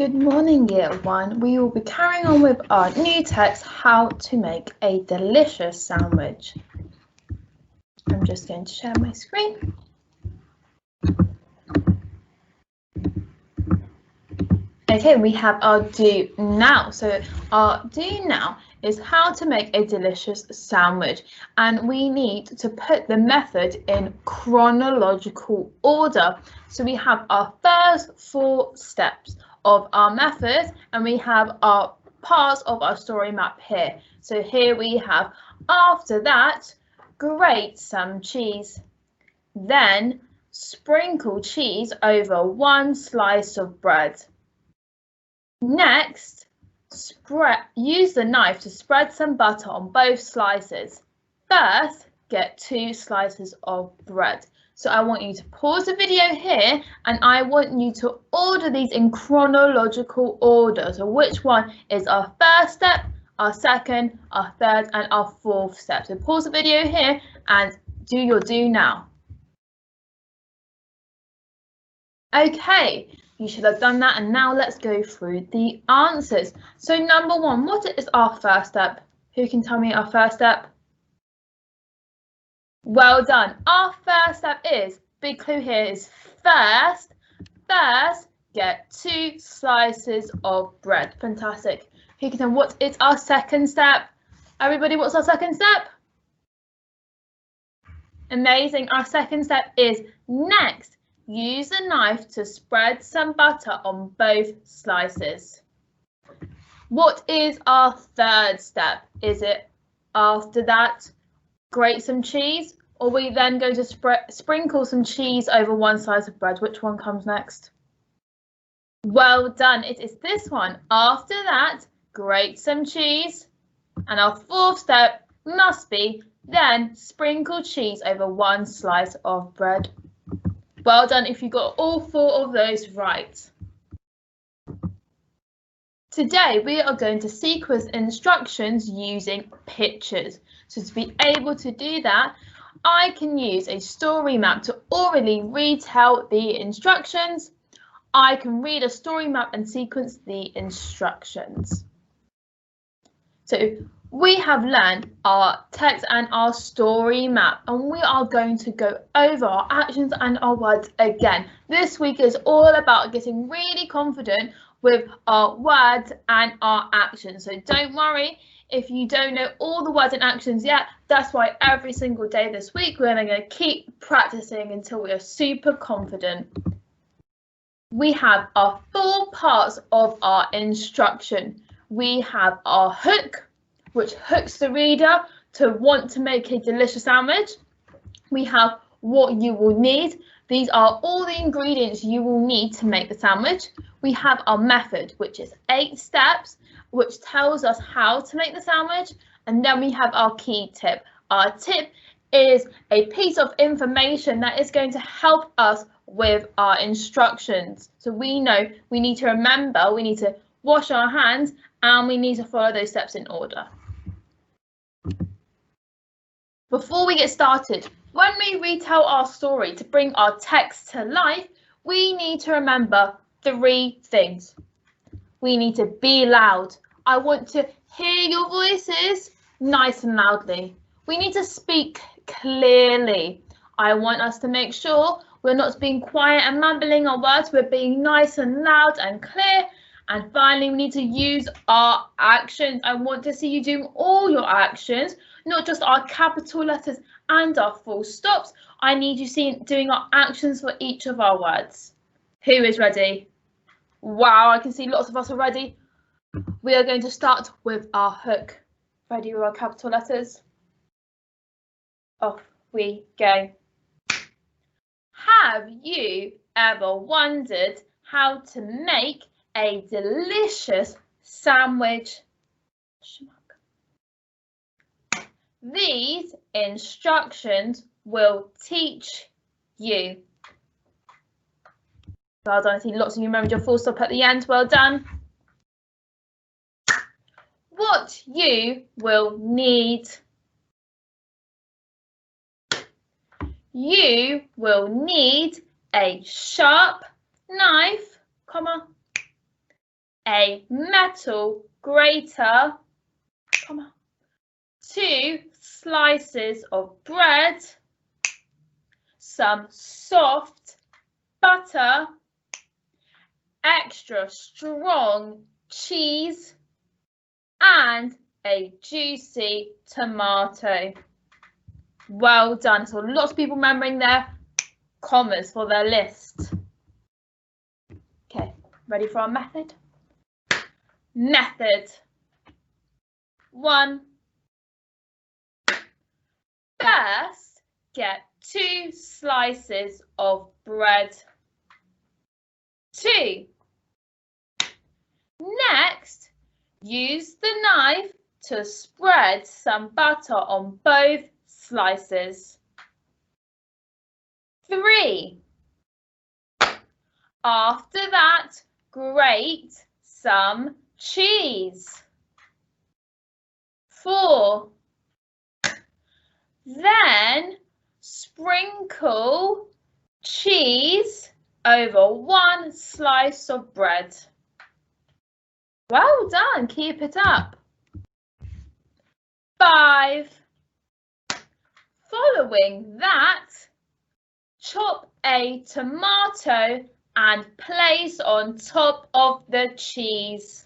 Good morning, Year 1. We will be carrying on with our new text, How to Make a Delicious Sandwich. I'm just going to share my screen. Okay, we have our do now. So our do now is how to make a delicious sandwich, and we need to put the method in chronological order. So we have our first 4 steps of our method, and we have our parts of our story map here. So here we have, after that, grate some cheese, then sprinkle cheese over 1 slice of bread. Next, use the knife to spread some butter on both slices. First, get 2 slices of bread. So I want you to pause the video here, and I want you to order these in chronological order. So which one is our first step, our second, our third, and our 4th step? So pause the video here and do your do now. Okay, you should have done that, and now let's go through the answers. So number 1, what is our first step? Who can tell me our first step? Well done. Our first step is, big clue here is first, get 2 slices of bread. Fantastic. Who can tell me what is our second step? Everybody, what's our second step? Amazing. Our second step is next, use a knife to spread some butter on both slices. What is our third step? Is it after that, grate some cheese, or are we then going to sprinkle some cheese over 1 slice of bread? Which one comes next? Well done. It is this one. After that, grate some cheese. And our 4th step must be then sprinkle cheese over 1 slice of bread. Well done if you got all 4 of those right. Today we are going to sequence instructions using pictures. So to be able to do that, I can use a story map to orally retell the instructions. I can read a story map and sequence the instructions. So we have learned our text and our story map, and we are going to go over our actions and our words again. This week is all about getting really confident with our words and our actions. So don't worry if you don't know all the words and actions yet. That's why every single day this week we're going to keep practicing until we are super confident. We have our 4 parts of our instruction. We have our hook, which hooks the reader to want to make a delicious sandwich. We have what you will need. These are all the ingredients you will need to make the sandwich. We have our method, which is 8 steps, which tells us how to make the sandwich. And then we have our key tip. Our tip is a piece of information that is going to help us with our instructions. So we know we need to remember, we need to wash our hands, and we need to follow those steps in order. Before we get started, when we retell our story to bring our text to life, we need to remember 3 things. We need to be loud. I want to hear your voices nice and loudly. We need to speak clearly. I want us to make sure we're not being quiet and mumbling our words. We're being nice and loud and clear. And finally, we need to use our actions. I want to see you doing all your actions, not just our capital letters and our full stops. I need you doing our actions for each of our words. Who is ready? Wow, I can see lots of us are ready. We are going to start with our hook. Ready with our capital letters? Off we go. Have you ever wondered how to make a delicious sandwich? These instructions will teach you. Well done. I see lots of you remembered your full stop at the end. Well done. What you will need. You will need a sharp knife, a metal grater, 2 slices of bread, some soft butter, extra strong cheese, and a juicy tomato. Well done. So lots of people remembering their commas for their list. Okay, ready for our method? Method 1. First, get 2 slices of bread. 2. Next, use the knife to spread some butter on both slices. 3. After that, grate some cheese. 4. Then sprinkle cheese over 1 slice of bread. Well done, keep it up. 5. Following that, chop a tomato and place on top of the cheese.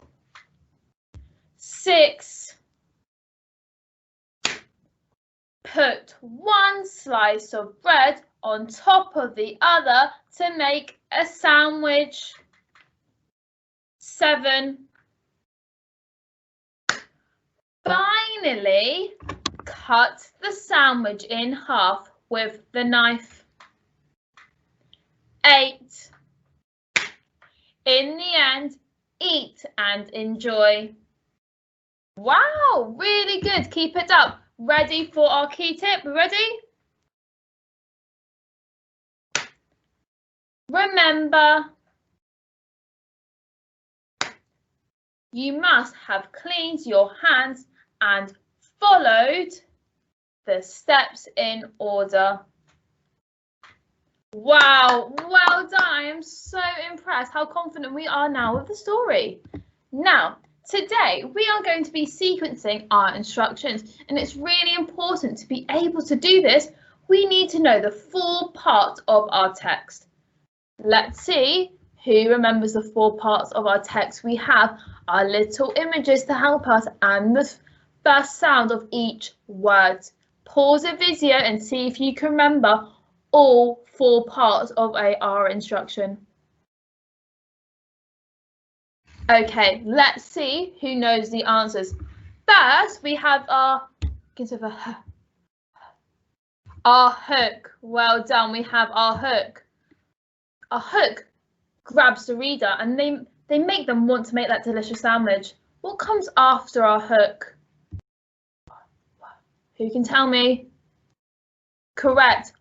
6. Put 1 slice of bread on top of the other to make a sandwich. 7. Finally, cut the sandwich in half with the knife. 8. In the end, eat and enjoy. Wow, really good. Keep it up. Ready for our key tip? Ready? Remember, you must have cleaned your hands and followed the steps in order. Wow, well done. I am so impressed how confident we are now with the story. Now, today we are going to be sequencing our instructions, and it's really important to be able to do this. We need to know the full part of our text. Let's see who remembers the 4 parts of our text. We have our little images to help us and the first sound of each word. Pause the video and see if you can remember all 4 parts of our instruction. Okay, let's see who knows the answers. First, we have our hook. Well done, we have our hook. Our hook grabs the reader and they make them want to make that delicious sandwich. What comes after our hook? Who can tell me? Correct.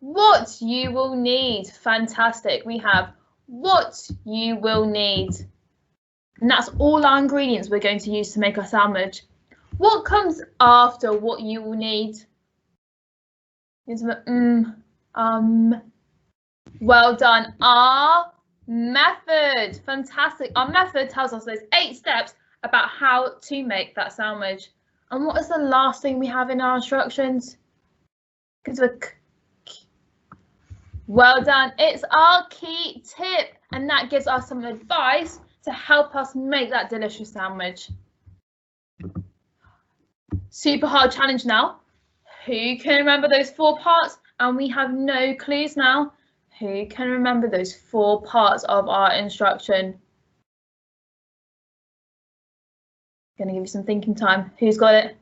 What you will need. Fantastic. We have what you will need. And that's all our ingredients we're going to use to make our sandwich. What comes after what you will need? Well done. Our method. Fantastic. Our method tells us those 8 steps about how to make that sandwich. And what is the last thing we have in our instructions? Well done. It's our key tip, and that gives us some advice to help us make that delicious sandwich. Super hard challenge now. Who can remember those 4 parts? And we have no clues now. Who can remember those 4 parts of our instruction? Going to give you some thinking time. Who's got it?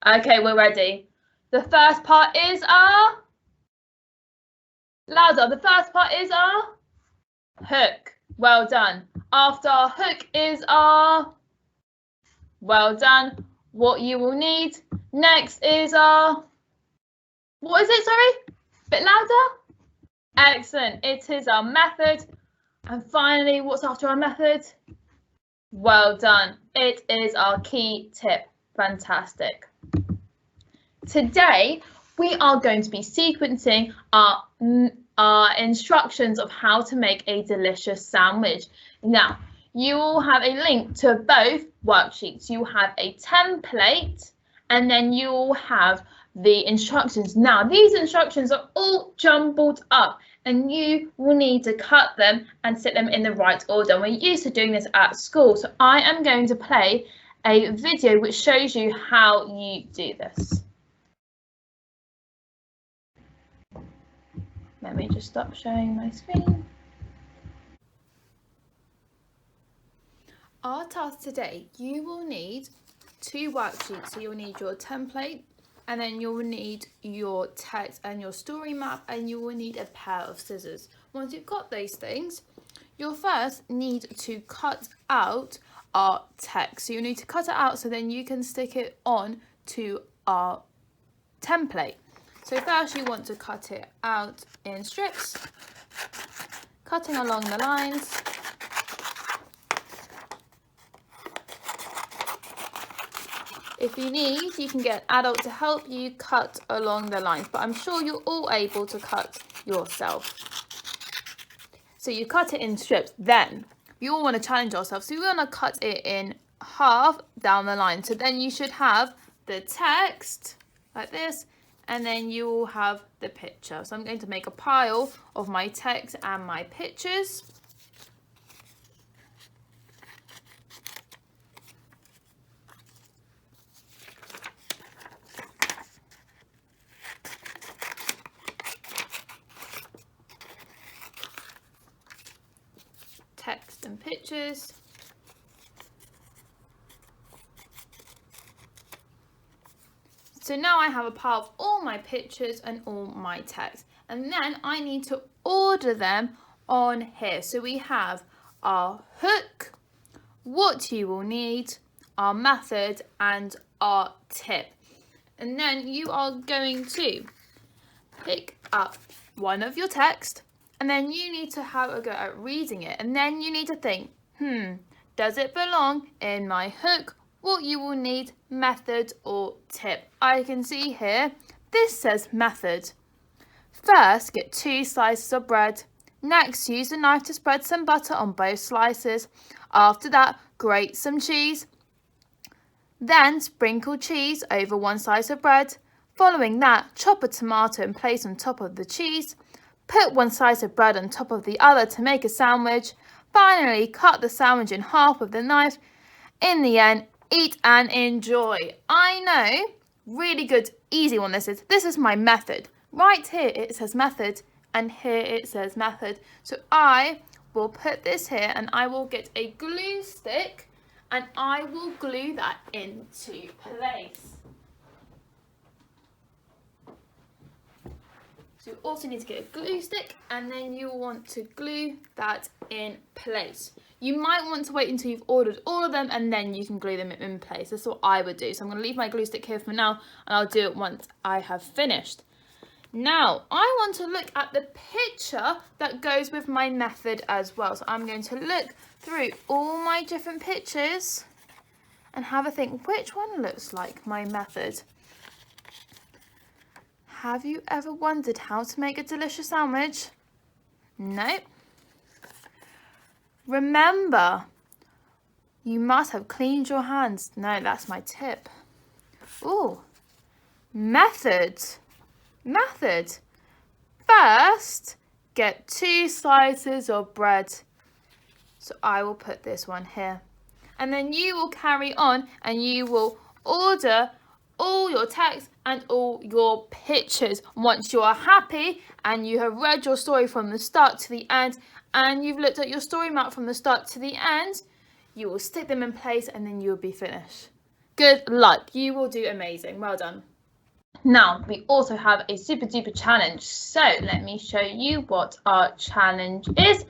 Okay, we're ready. The first part is our... Louder. The first part is our hook. Well done. After our hook is our... Well done. What you will need. Next is our... What is it, sorry? Bit louder? Excellent. It is our method. And finally, what's after our method? Well done. It is our key tip. Fantastic. Today, we are going to be sequencing our instructions of how to make a delicious sandwich. Now, you will have a link to both worksheets. You will have a template and then you will have the instructions. Now, these instructions are all jumbled up and you will need to cut them and set them in the right order. We're used to doing this at school, so I am going to play a video which shows you how you do this. Let me just stop sharing my screen. Our task today, you will need 2 worksheets. So you'll need your template and then you'll need your text and your story map, and you will need a pair of scissors. Once you've got those things, you'll first need to cut out our text. So you need to cut it out so then you can stick it on to our template. So first you want to cut it out in strips, cutting along the lines. If you need, you can get an adult to help you cut along the lines, but I'm sure you're all able to cut yourself. So you cut it in strips, then you all want to challenge yourself. So you want to cut it in half down the line. So then you should have the text like this, and then you will have the picture. So I'm going to make a pile of my text and my pictures. Text and pictures. So now I have a pile of all my pictures and all my text, and then I need to order them on here. So we have our hook, what you will need, our method and our tip. And then you are going to pick up one of your text, and then you need to have a go at reading it, and then you need to think, does it belong in my hook, what you will need, method or tip? I can see here, this says method. First, get 2 slices of bread. Next, use a knife to spread some butter on both slices. After that, grate some cheese. Then, sprinkle cheese over 1 slice of bread. Following that, chop a tomato and place on top of the cheese. Put 1 slice of bread on top of the other to make a sandwich. Finally, cut the sandwich in half with the knife. In the end, eat and enjoy. I know, really good, easy one this is. This is my method. Right here it says method and here it says method. So I will put this here and I will get a glue stick and I will glue that into place. So you also need to get a glue stick and then you want to glue that in place. You might want to wait until you've ordered all of them and then you can glue them in place. That's what I would do. So I'm going to leave my glue stick here for now and I'll do it once I have finished. Now, I want to look at the picture that goes with my method as well. So I'm going to look through all my different pictures and have a think, which one looks like my method? Have you ever wondered how to make a delicious sandwich? No. Remember, you must have cleaned your hands. No, that's my tip. Ooh, method. Method. First, get 2 slices of bread. So I will put this one here. And then you will carry on and you will order all your text and all your pictures. Once you are happy and you have read your story from the start to the end and you've looked at your story map from the start to the end, you will stick them in place and then you will be finished. Good luck. You will do amazing. Well done. Now, we also have a super duper challenge. So let me show you what our challenge is.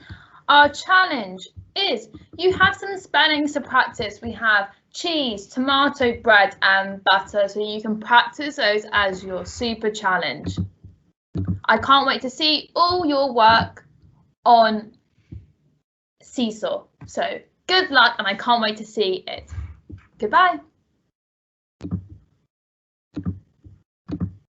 Our challenge is you have some spellings to practice. We have cheese, tomato, bread and butter, so you can practice those as your super challenge. I can't wait to see all your work on Seesaw. So good luck and I can't wait to see it. Goodbye.